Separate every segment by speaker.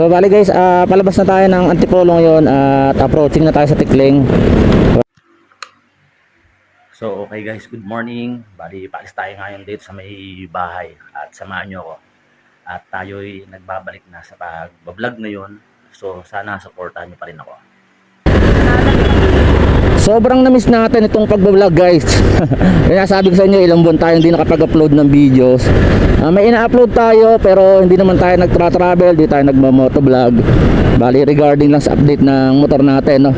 Speaker 1: So bali guys, palabas na tayo ng Antipolo ngayon at approaching na tayo sa Tikling. So okay guys, good morning. Bali paalis tayo ngayon dito sa may bahay at samahan nyo ako. At tayo'y nagbabalik na sa pag-vlog ngayon. So sana supportahan nyo pa rin ako. Sobrang na-miss natin itong pag-vlog guys. Kaya sabi ko sa inyo, ilang buwan tayo hindi nakapag-upload ng videos. May ina-upload tayo pero hindi naman tayo nagtra-travel, hindi tayo nagmo-motovlog. Bali regarding lang sa update ng motor natin, no?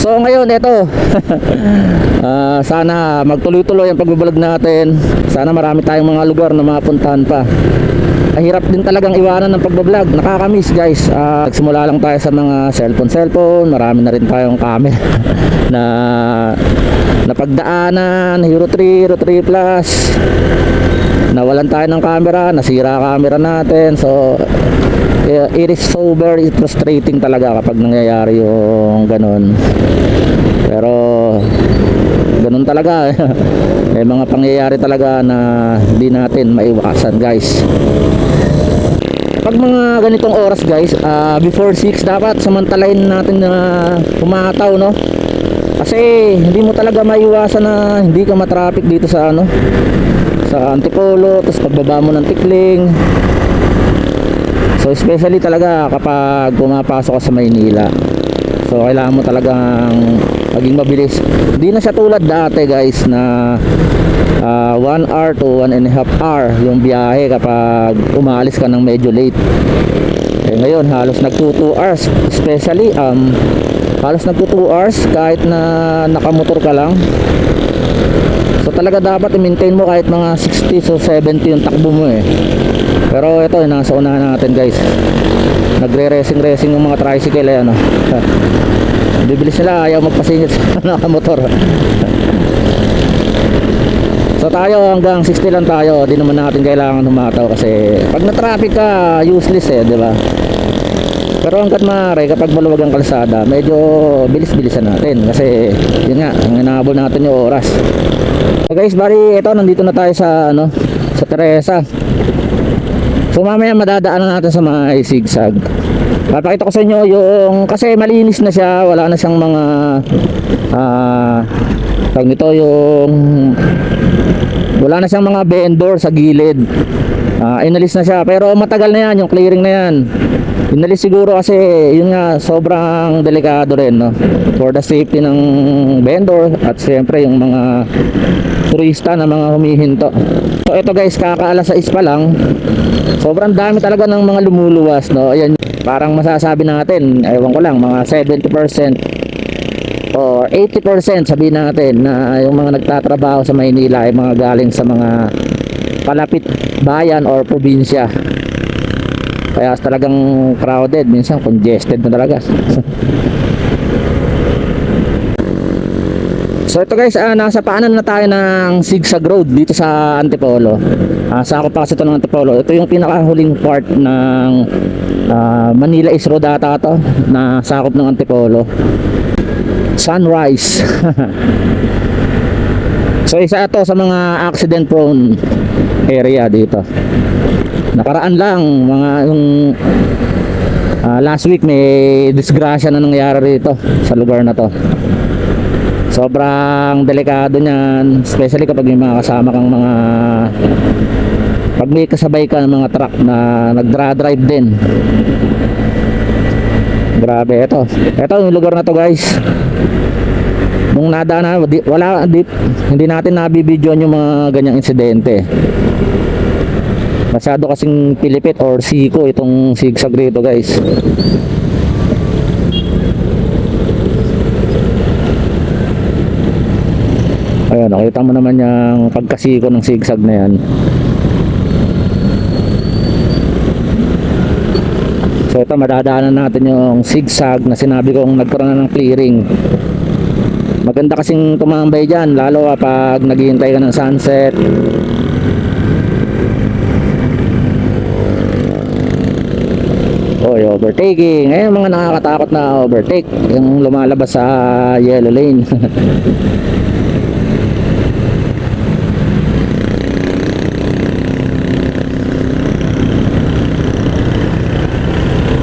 Speaker 1: So ngayon ito sana magtuloy-tuloy ang pag-vlog natin. Sana marami tayong mga lugar na mapuntahan pa. Hirap din talagang iwanan ng pag-vlog. Nakakamiss guys. Nagsimula lang tayo sa mga cellphone. Marami na rin tayong camera na napagdaanan, Hero 3, Hero 3 Plus. Nawalan tayo ng camera, nasira camera natin. So it is so very frustrating talaga kapag nangyayari yung ganun. Pero ganun talaga. May mga pangyayari talaga na hindi natin maiwasan guys. Pag mga ganitong oras guys, before 6 dapat samantalahin natin na pumataw, no? Kasi hindi mo talaga maiwasan na hindi ka matraffic dito sa sa Antipolo, tapos pagbaba mo ng Tikling. So especially talaga kapag pumapasok ka sa Maynila. So kailangan mo talagang maging mabilis. Hindi na siya tulad dati guys na 1 hour to 1.5 hour yung biyahe kapag umalis ka ng medyo late. Ngayon halos nag 2 hours, especially halos nag 2 hours kahit na nakamotor ka lang. So talaga dapat i-maintain mo kahit mga 60 so 70 yung takbo mo eh. Pero ito nasa unahan natin guys. Nagre-racing yung mga tricycle eh, bibilis nila, ayaw magpasingit sa nakamotor. So tayo hanggang 60 lang tayo, di naman natin kailangan humataw kasi pag na-traffic ka, useless eh, di ba? Pero hanggat maaari, kapag maluwag ang kalsada, medyo bilis-bilisan natin kasi yun nga, ang inaabol natin yung oras. So guys, bali ito, nandito na tayo sa sa Teresa. So mamaya madadaanan natin sa mga zigzag. Papakita ko sa inyo yung, kasi malinis na siya, wala na siyang mga tag nito yung wala na siyang mga vendor sa gilid. Inalis na siya pero matagal na yan yung clearing na yan. Inalis siguro kasi yun nga sobrang delikado rin, no? For the safety ng vendor at siyempre yung mga turista na mga humihinto. So ito guys, kakaalas 6 pa lang, sobrang dami talaga ng mga lumuluwas, no? Ayan, parang masasabi natin, ewan ko lang, mga 70% or 80% sabihin natin na yung mga nagtatrabaho sa Maynila ay mga galing sa mga palapit bayan or probinsya. Kaya talagang crowded, minsan congested na talaga. So ito guys, nasa paanan na tayo ng zigzag road dito sa Antipolo. Sakop pa kasi ito ng Antipolo. Ito yung pinakahuling part ng Manila East Road ata ito, na sakop ng Antipolo. Sunrise. So isa ito sa mga accident prone area dito. Nakaraan lang mga yung last week may disgrasya na nangyari rito sa lugar na to. Sobrang delikado niyan, especially kapag may mga kasama kang mga, pag may kasabay ka ng mga truck na nagdra-drive din. Grabe ito yung lugar na to guys. Nung nadaan na hindi natin nabibidyoan yung mga ganyang insidente. Masyado kasing pilipit or siko itong zigzag rito guys. Ayan, nakita mo naman yung pagkasiko ng zigzag na yan. So ito, madadaanan natin yung zigzag na sinabi kong nagkaroon na ng clearing. Maganda kasing tumambay dyan, lalo pag naghihintay ka ng sunset. Oy, overtaking. Ayun, mga nakakatakot na overtake, yung lumalabas sa yellow lane.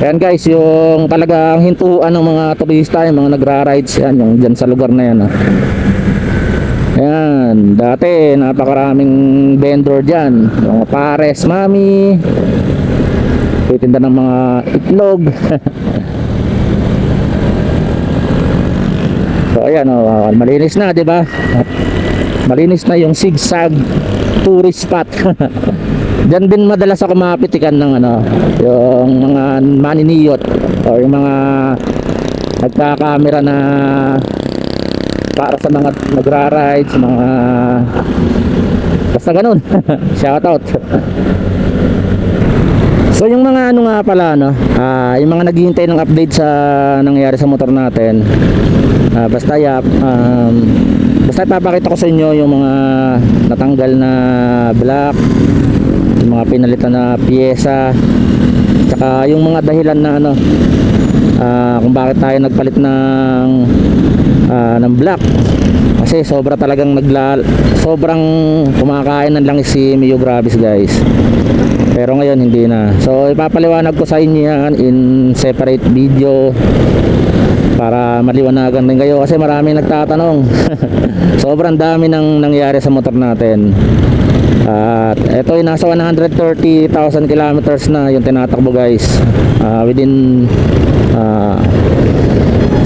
Speaker 1: Ayan guys, yung talagang hintuan ng mga turista, yung mga nagra-rides yan, yung dyan sa lugar na yan. Ayan, dati napakaraming vendor dyan, mga pares, mami, titinda ng mga itlog. So ayan, malinis na, di ba? Malinis na yung zigzag tourist spot. Diyan din madalas ako mapitikan ng yung mga maniniyot o yung mga nagka-camera na para sa mga nagra-ride, sa mga basta ganun. Shout out. So yung mga nga pala yung mga naghihintay ng update sa nangyayari sa motor natin, basta ipapakita ko sa inyo yung mga natanggal na black, yung mga pinalitan na piyesa, tsaka yung mga dahilan na kung bakit tayo nagpalit ng black. Kasi sobrang kumakain ng langis si Mio Gravis guys. Pero ngayon hindi na. So ipapaliwanag ko sa inyo yan in separate video para maliwanagan din kayo, kasi maraming nagtatanong. Sobrang dami nang nangyari sa motor natin. At ito ay nasa 130,000 kilometers na yung tinatakbo guys, within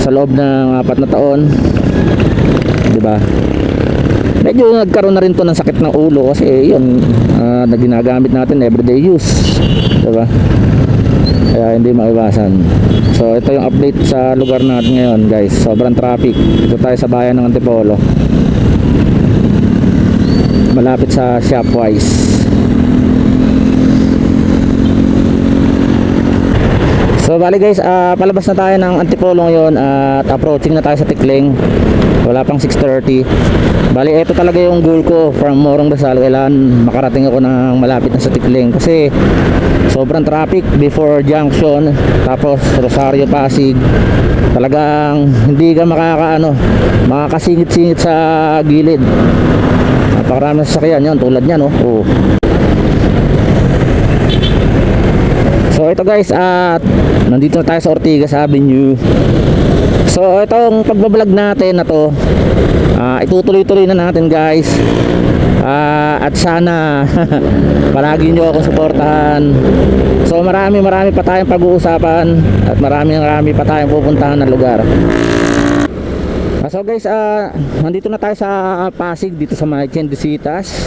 Speaker 1: sa loob ng 4 na taon, di ba? Medyo nagkaroon na rin to ng sakit ng ulo kasi yun na ginagamit natin everyday use, di ba? Kaya hindi maiwasan. So ito yung update sa lugar natin ngayon guys. Sobrang traffic. Dito tayo sa bayan ng Antipolo, malapit sa Shopwise. So bali guys, palabas na tayo ng Antipolo ngayon at approaching na tayo sa Tikling. Wala pang 6:30. Bali ito talaga yung goal ko from Morong Rizal. Kailan makarating ako ng malapit na sa Tikling kasi sobrang traffic before junction, tapos Rosario, Pasig. Talagang hindi ka makakasingit-singit sa gilid. Napakaraming sasakyan yan tulad niyan oh. So ito guys, nandito na tayo sa Ortigas Avenue. So itong pagbablog natin na to, itutuloy-tuloy na natin guys. At sana palagi nyo akong suportahan. So marami pa tayong pag-uusapan at marami pa tayong pupuntahan na lugar. So guys, nandito na tayo sa Pasig, dito sa may Chendesitas,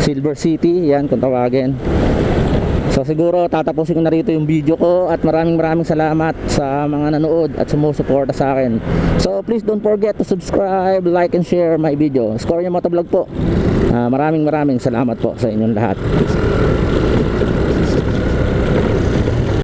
Speaker 1: Silver City, yan kung tawagin. So siguro tatapusin ko na rito yung video ko at maraming salamat sa mga nanood at sumusuporta sa akin. So please don't forget to subscribe, like and share my video. Score Motovlog po. Maraming salamat po sa inyong lahat.